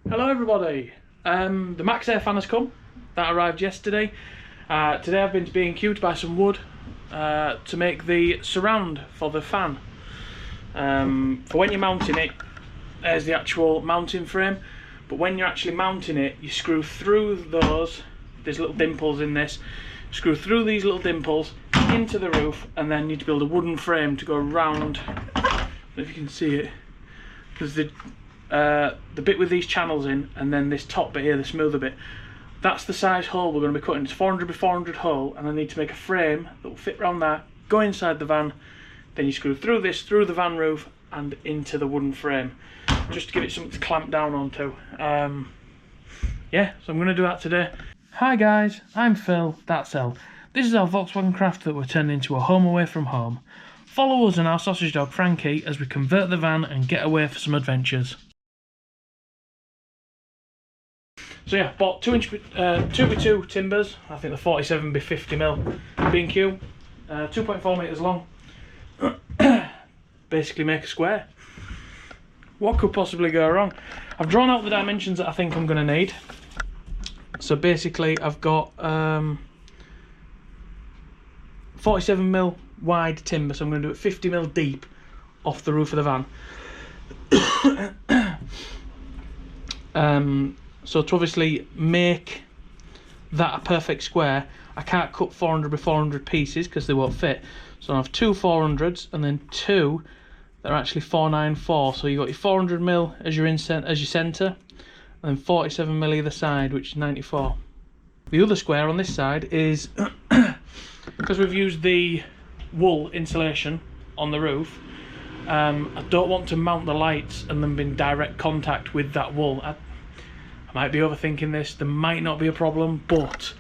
Hello everybody, the Maxxair fan has come. That arrived yesterday. Today I've been to B&Q to buy some wood to make the surround for the fan. For when you're mounting it, there's the actual mounting frame, but when you're actually mounting it, you screw through there's little dimples in this, screw through these little dimples into the roof, and then you need to build a wooden frame to go around. I don't know if you can see it. There's the bit with these channels in, and then this top bit here, the smoother bit, that's the size hole we're going to be cutting. It's 400 by 400 hole, and I need to make a frame that will fit around that, go inside the van, then you screw through this, through the van roof and into the wooden frame, just to give it something to clamp down onto. Yeah, so I'm going to do that today. Hi guys, I'm Phil, that's Elle. This is our Volkswagen Craft that we're turning into a home away from home. Follow us and our sausage dog Frankie as we convert the van and get away for some adventures. So yeah, bought 2x2 timbers. I think the 47 by 50mm B&Q, 2.4 metres long. Basically make a square. What could possibly go wrong? I've drawn out the dimensions that I think I'm going to need. So basically I've got 47mm wide timber, so I'm going to do it 50mm deep off the roof of the van. So to obviously make that a perfect square, I can't cut 400 by 400 pieces because they won't fit. So I have two 400s and then two that are actually 494. So you got your 400mm as your centre, and then 47mm either side, which is 94. The other square on this side is because we've used the wool insulation on the roof. I don't want to mount the lights and them be in direct contact with that wool. I might be overthinking this, there might not be a problem, but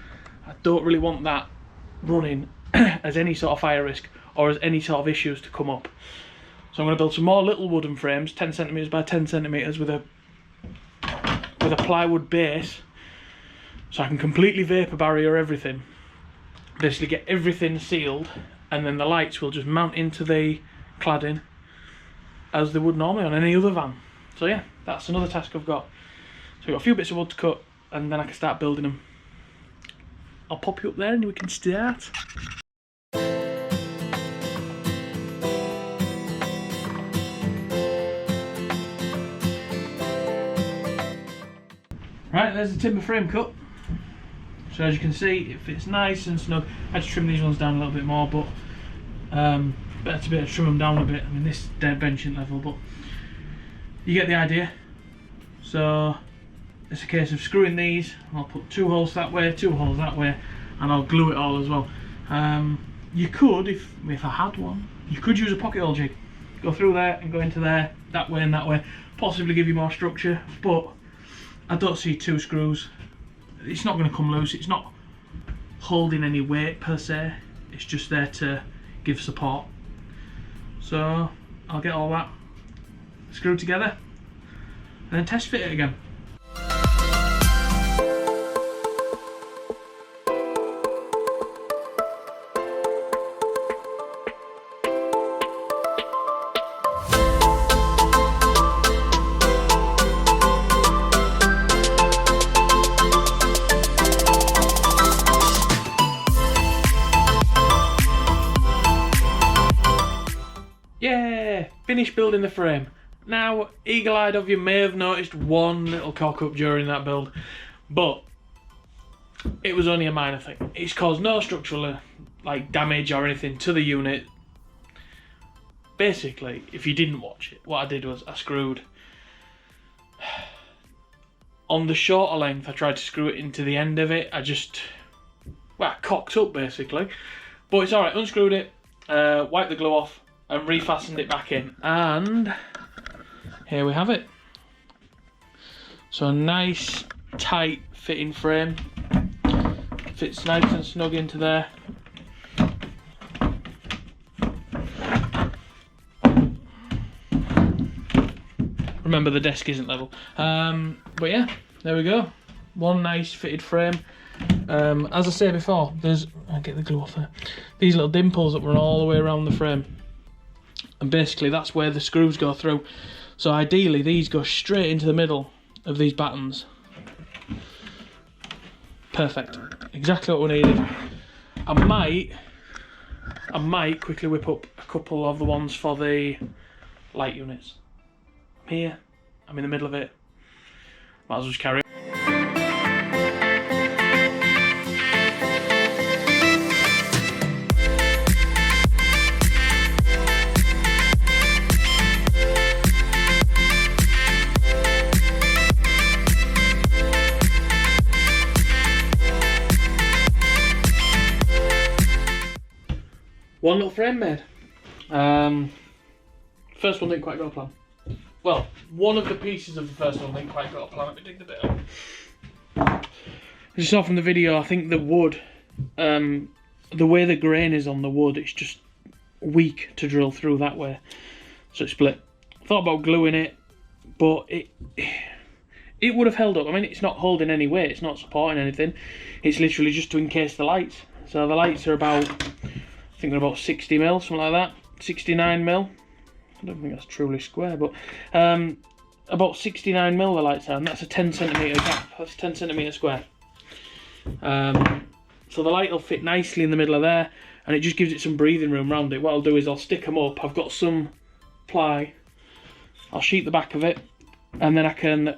I don't really want that running as any sort of fire risk or as any sort of issues to come up. So I'm going to build some more little wooden frames, 10cm by 10cm with a plywood base, so I can completely vapor barrier everything. Basically get everything sealed, and then the lights will just mount into the cladding as they would normally on any other van. So yeah, that's another task I've got. So I've got a few bits of wood to cut, and then I can start building them. I'll pop you up there and we can start. Right, there's the timber frame cut. So as you can see, it fits nice and snug. I had to trim these ones down a little bit more, but better to be able to trim them down a bit. I mean, this is dead benching level, but you get the idea. So it's a case of screwing these. I'll put two holes that way, two holes that way, and I'll glue it all as well. You could, if I had one, you could use a pocket hole jig. Go through there and go into there, that way and that way. Possibly give you more structure, but I don't see two screws. It's not going to come loose. It's not holding any weight per se. It's just there to give support. So I'll get all that screwed together and then test fit it again. Yeah, finished building the frame. Now, eagle-eyed of you may have noticed one little cock-up during that build, but it was only a minor thing. It's caused no structural damage or anything to the unit. Basically, if you didn't watch it, what I did was I screwed on the shorter length. I tried to screw it into the end of it. I cocked up basically, but it's alright. Unscrewed it, wiped the glue off, and refastened it back in, and here we have it. So a nice tight fitting frame, fits nice and snug into there. Remember, the desk isn't level, but yeah, there we go, one nice fitted frame. As I said before, I'll get the glue off there, these little dimples that run all the way around the frame, and basically that's where the screws go through. So ideally these go straight into the middle of these battens. Perfect. Exactly what we needed. I might quickly whip up a couple of the ones for the light units. I'm here. I'm in the middle of it. Might as well just carry on. One little frame made. First one didn't quite go to plan. Well, one of the pieces of the first one didn't quite go to plan. Let me dig the bit up. As you saw from the video, I think the wood, the way the grain is on the wood, it's just weak to drill through that way. So it split. Thought about gluing it, but it would have held up. I mean, it's not holding any weight, it's not supporting anything. It's literally just to encase the lights. So the lights are about, I think they're about 60 mil, something like that. 69 mil. I don't think that's truly square, but about 69 mil the lights are, and that's a 10 centimetre gap. That's 10 centimetre square. So the light will fit nicely in the middle of there, and it just gives it some breathing room around it. What I'll do is I'll stick them up. I've got some ply. I'll sheet the back of it, and then I can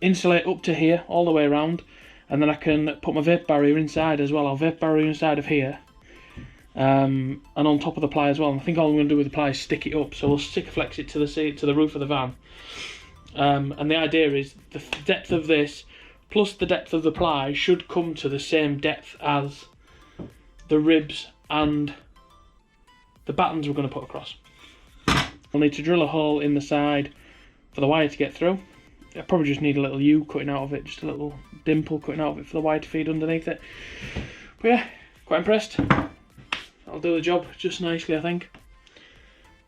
insulate up to here all the way around, and then I can put my vape barrier inside as well. I'll vape barrier inside of here. And on top of the ply as well. And I think all I'm going to do with the ply is stick it up, so we'll Sikaflex it to the roof of the van. And the idea is the depth of this plus the depth of the ply should come to the same depth as the ribs and the battens we're going to put across. I'll need to drill a hole in the side for the wire to get through. I probably just need a little U cutting out of it, just a little dimple cutting out of it for the wire to feed underneath it. But yeah, quite impressed. I'll do the job just nicely, I think.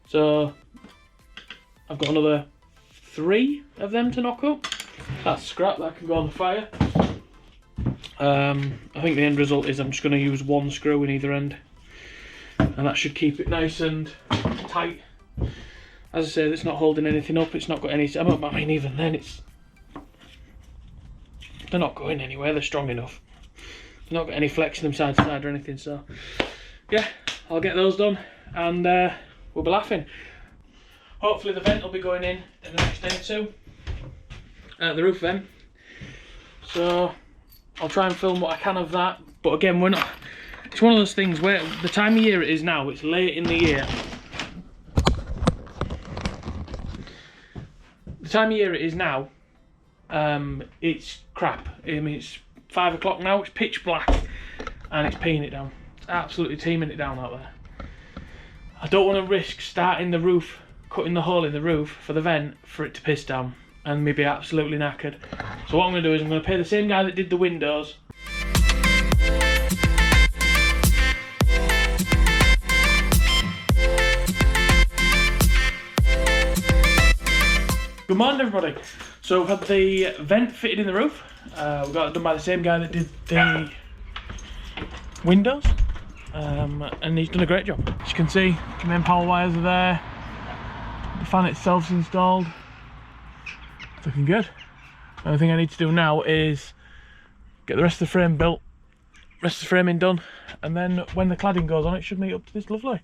So I've got another 3 of them to knock up. That's scrap that can go on the fire. I think the end result is I'm just going to use 1 screw in either end, and that should keep it nice and tight. As I say, it's not holding anything up. It's not got any. I mean, even then, they're not going anywhere. They're strong enough. They've not got any flex in them side to side or anything. So yeah, I'll get those done, and we'll be laughing. Hopefully the vent will be going in the next day or two. The roof vent. So I'll try and film what I can of that. But again, we're not. It's one of those things where the time of year it is now. It's late in the year. The time of year it is now. It's crap. I mean, it's 5 o'clock now. It's pitch black, and it's peeing it down. Absolutely teaming it down out there. I don't want to risk starting the roof, cutting the hole in the roof for the vent for it to piss down and me be absolutely knackered. So what I'm going to do is I'm going to pay the same guy that did the windows. Good morning everybody. So we've had the vent fitted in the roof. We got it done by the same guy that did the windows. And he's done a great job. As you can see, the main power wires are there. The fan itself's installed. It's looking good. The only thing I need to do now is get the rest of the frame built, rest of the framing done, and then when the cladding goes on, it should meet up to this lovely.